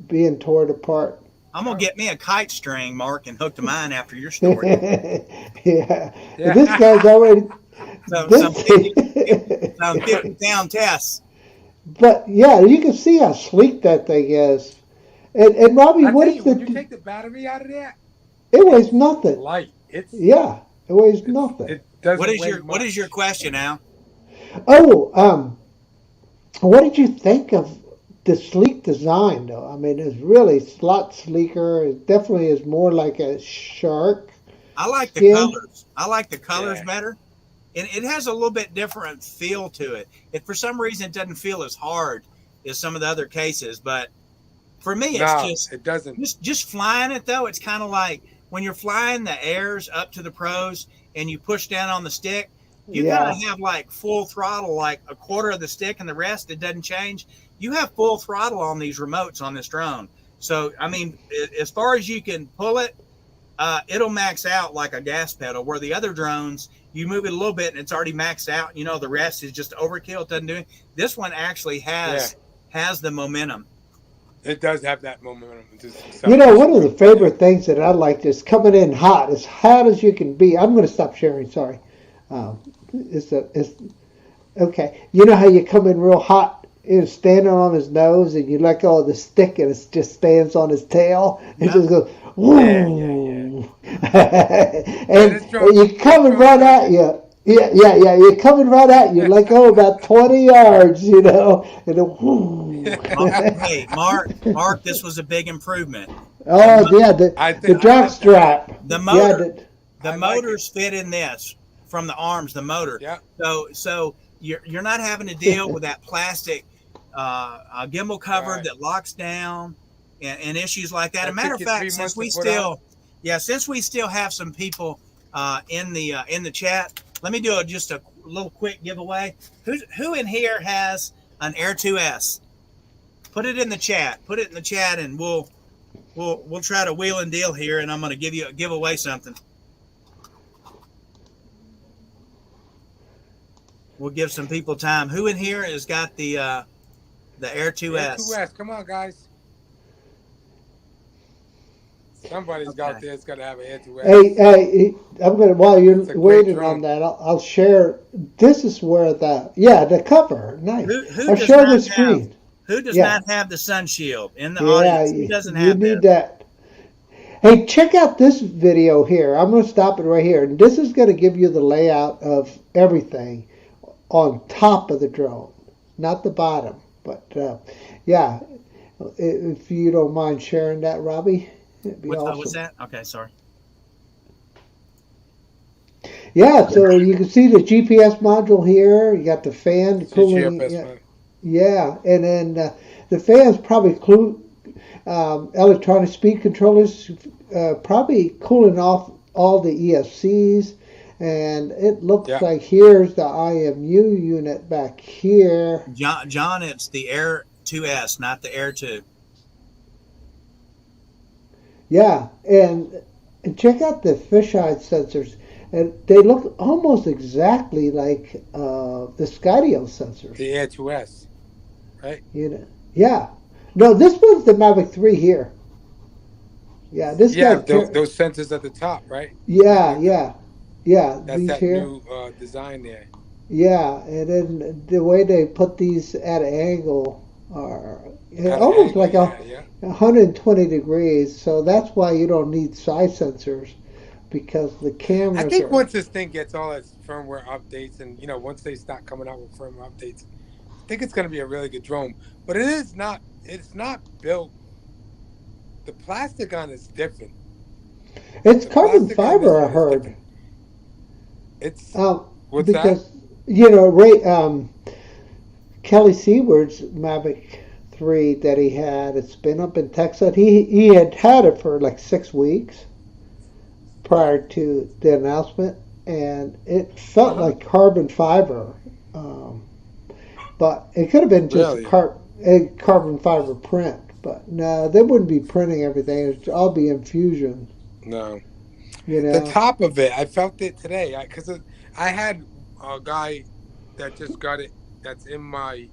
being torn apart. I'm gonna get me a kite string, Mark, and hook to mine after your story. Yeah. This guy's already. Some 50-pound tests. But yeah, you can see how sleek that thing is. And Robbie, what is when you take the battery out of there, it weighs nothing. light. It weighs nothing. It doesn't What weigh is your question, Al? Oh, what did you think of the sleek design, though? I mean, it's really a lot sleeker. It definitely is more like a shark. I like the skin. colors. I like the colors better. And it has a little bit different feel to it. If for some reason it doesn't feel as hard as some of the other cases, but for me, it doesn't. Just flying it though. It's kind of like when you're flying the airs up to the pros and you push down on the stick. You kind of have like full throttle, like a quarter of the stick, and the rest it doesn't change. You have full throttle on these remotes on this drone. So I mean, as far as you can pull it, it'll max out like a gas pedal. Where the other drones, you move it a little bit and it's already maxed out. The rest is just overkill. It doesn't do it. This one actually has the momentum. It does have that momentum. One of the favorite things that I like is coming in hot, as you can be. I'm going to stop sharing. Sorry. Okay. You know how you come in real hot, standing on his nose, and you let go of the stick, and it just stands on his tail, and just goes. And you're coming right at you. Yeah. You're coming right at you. Let go about 20 yards, and Hey, Mark, this was a big improvement. Oh, the drag strap. The motor, the motors fit in this from the arms. The motor. Yeah. So you're not having to deal with that plastic gimbal cover that locks down and issues like that. As a matter of fact, since we still have some people in the chat, let me do just a little quick giveaway. Who in here has an Air 2S? Put it in the chat. And we'll try to wheel and deal here, and I'm going to give away something. We'll give some people time. Who in here has got the Air 2S? Air 2S. Come on, guys. Somebody's out there that's got to have an Air 2S. Hey, I'm gonna while you're waiting on that, I'll share. This is where the cover. Nice. I'll share the screen. Who does not have the sun shield in the audience? Who doesn't have You need that. Hey, check out this video here. I'm going to stop it right here. And this is going to give you the layout of everything on top of the drone, not the bottom. But, if you don't mind sharing that, Robbie, it'd be awesome. What's that? Okay, sorry. Yeah, so you can see the GPS module here. You got the fan, the cooling. Yeah, and then the fans probably electronic speed controllers, probably cooling off all the ESCs, and it looks like here's the IMU unit back here. John, it's the Air 2S, not the Air 2. Yeah, and check out the fisheye sensors. And they look almost exactly like the Skydio sensors. The Air 2S. Right? Yeah. No, this one's the Mavic 3 here. Yeah, this guy. Those sensors at the top, right? Yeah. That's these that here. new design there. Yeah, and then the way they put these at an angle are almost like 120 degrees. So that's why you don't need side sensors, because the cameras. I think once this thing gets all its firmware updates, and once they start coming out with firmware updates, I think it's going to be a really good drone, but it's not built. The plastic on it's different. It's carbon fiber, I heard. It's Um, what's that? because you know, Ray, Kelly Seward's Mavic 3 that he had, it's been up in Texas. He had it for like 6 weeks prior to the announcement, and it felt Uh-huh. like carbon fiber. Um, but it could have been just Really? a carbon fiber print. But no, they wouldn't be printing everything. It'd all be infusion. No. You The know. top of it, I felt it today. Because I had a guy that just got it. That's in my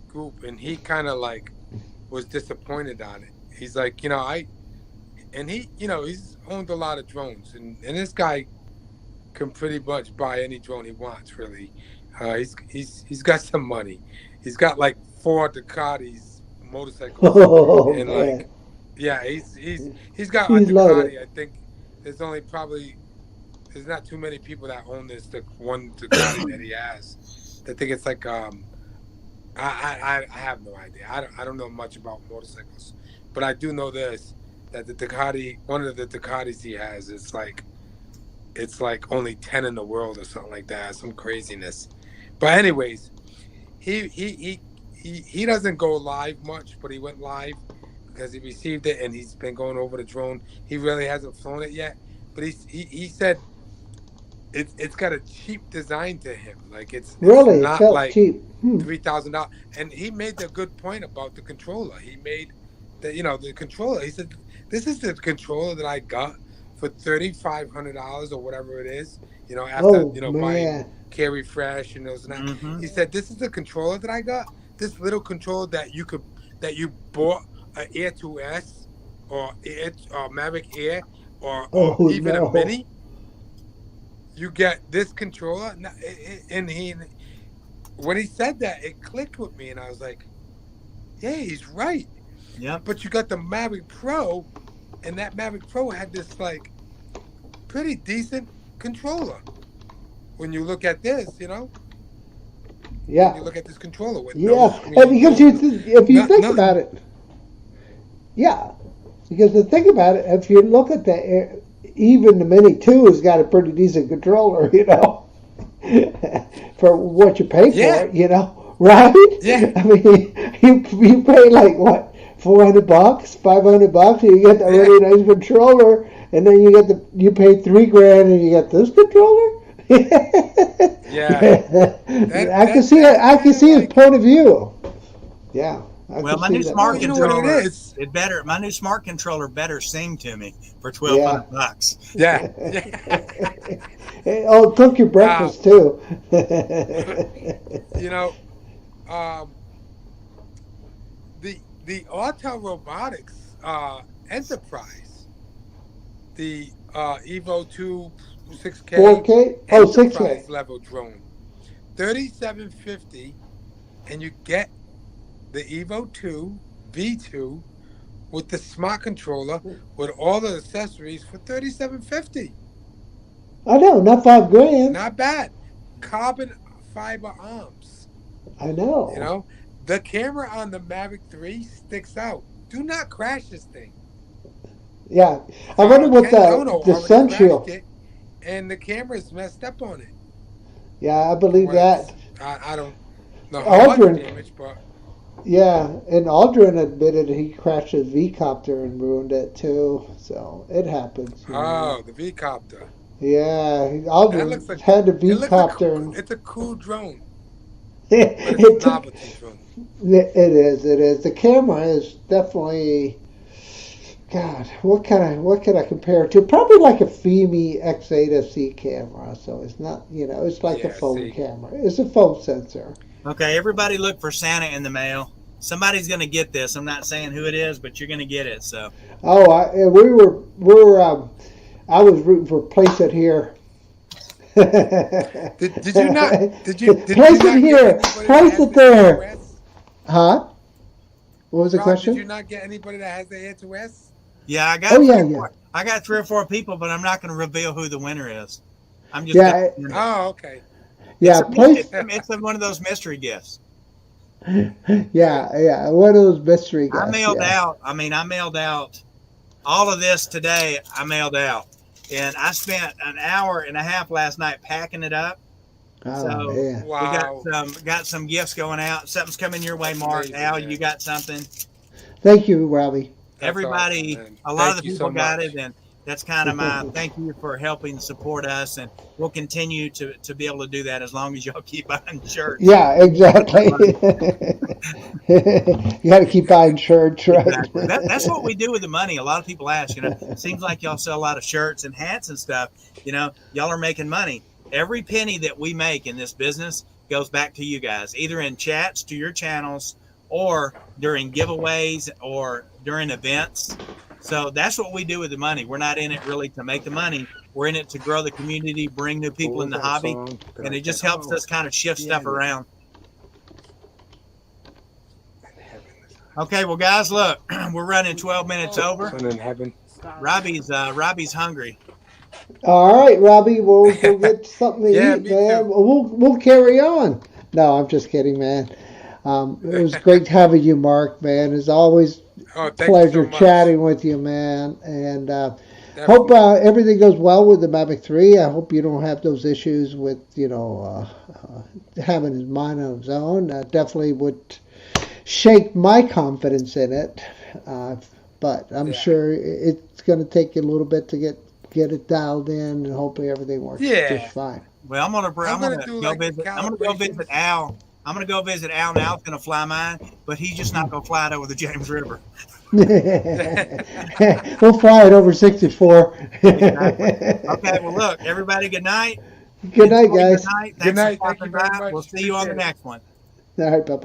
group, and he kind of like was disappointed on it. He's like, he's owned a lot of drones, and this guy can pretty much buy any drone he wants. Really, he's got some money. He's got like 4 Ducatis motorcycles, Oh and man, like, yeah, he's got a he's loaded. Ducati. I think there's not too many people that own the one Ducati that he has. I think it's like I have no idea. I don't know much about motorcycles, but I do know this, that the Ducati, one of the Ducatis he has, is like, it's like only 10 in the world or something like that, some craziness. But anyways, he doesn't go live much, but he went live because he received it, and he's been going over the drone. He really hasn't flown it yet, but he said it's got a cheap design to him. Like it's Really, it not felt like cheap. $3,000. And he made the good point about the controller. He made the controller. He said, "This is the controller that I got for $3,500 or whatever it is. After Oh buying man. Carry Fresh and those and that." Mm-hmm. He said, "This is the controller that I got. This little controller that you bought an Air 2S or Mavic Air or Oh even a no. Mini. You get this controller." And when he said that, it clicked with me, and I was like, "Yeah, he's right." Yep. But you got the Mavic Pro, and that Mavic Pro had this like pretty decent controller. When you look at this, when Yeah. you look at this controller with no Yeah. And screen, because if you think nothing. about it, yeah. Because the thing about it, if you look at even the Mini 2 has got a pretty decent controller, for what you pay for Yeah, it, right? yeah, I mean, you pay like what, $400, $500, and you get that yeah, really nice controller, and then you pay $3,000 and you get this controller. yeah. I can see it. That's I can kind of see his like, point of view. Yeah, I Well, can my see new that. well, smart you know what it controller, is. my new smart controller better sing to me for Yeah. $1,200. Yeah, yeah. Oh, cook your uh, breakfast too. you know, um, the Auto Robotics Enterprise, the Evo 2 6K 4K? Oh, 6K. Enterprise level drone, 3750, and you get the Evo 2 V2 with the smart controller with all the accessories for 3750. I know, not $5,000. Not bad. Carbon fiber arms. I You know. know, the camera on the Mavic 3 sticks out. Do not crash this thing. Yeah. I wonder what Ken Dono the already crashed Central. it, and the camera's messed up on it. Yeah, I From believe what that. I don't know how much Aldrin. damage, but Yeah, and Aldrin admitted he crashed his V-copter and ruined it too. So it happens. the V copter. Yeah, That looks Aldrin like had the it looks like V-copter and it's a cool drone, but it's a it took. novelty drone. It is. It is. The camera is definitely. God, what can I compare it to? Probably like a Fimi X8 SC camera. So it's not, it's like a Yeah, phone see. camera. It's a phone sensor. Okay, everybody look for Santa in the mail. Somebody's going to get this. I'm not saying who it is, but you're going to get it. So, Oh, I was rooting for place it here. Did you not Place it here. Place it there. Huh? What was the Rob, did question? you not get anybody that has the Air 2S? yeah, Oh yeah, yeah, I got 3 or 4 people, but I'm not going to reveal who the winner is. I'm just yeah, going Oh, okay. yeah. Place. it's one of those mystery gifts. Yeah. One of those mystery I guys. mailed Yeah. out. I mailed out all of this today. I mailed out. and I spent an hour and a half last night packing it up. Oh, So man. Wow. we got some gifts going out. Something's coming your way, That's Mark. amazing, Al, man. you got something. Thank you, Robbie. That's Everybody, awesome, man. a lot of Thank the you people so got much. it, and that's kind of my thank you for helping support us, and we'll continue to be able to do that as long as y'all keep buying shirts. Yeah, exactly. You got to keep buying shirts, right? Exactly. That's what we do with the money. A lot of people ask, seems like y'all sell a lot of shirts and hats and stuff. Y'all are making money. Every penny that we make in this business goes back to you guys, either in chats to your channels or during giveaways or during events. So that's what we do with the money. We're not in it really to make the money. We're in it to grow the community, bring new people in the hobby, and it just helps us kind of shift stuff around. Okay, well, guys, look, we're running 12 minutes over. Son in heaven. Robbie's hungry. All right, Robbie, we'll go get something to Yeah, eat, me man. too. We'll carry on. No, I'm just kidding, man. It was great having you, Mark, man. It's always Oh, thank pleasure you so much. chatting with you, man. And hope Definitely. everything goes well with the Mavic 3. I hope you don't have those issues with, having his mind on his own. Definitely would shake my confidence in it. But I'm Yeah. sure it's going to take you a little bit to get it dialed in, and hopefully everything works Yeah. just fine. Well, I'm gonna do, go like, the visit. I'm gonna go visit calibrations. Al. I'm gonna go visit Al, and Al's gonna fly mine, but he's just not gonna fly it over the James River. We'll fly it over 64. Exactly. Okay. Well, look, everybody. Good night. Good night, Enjoy your guys. night. Good Thanks for night. Thank you stopping very by. much. We'll see you on the Appreciate it. next one. All right, bye-bye.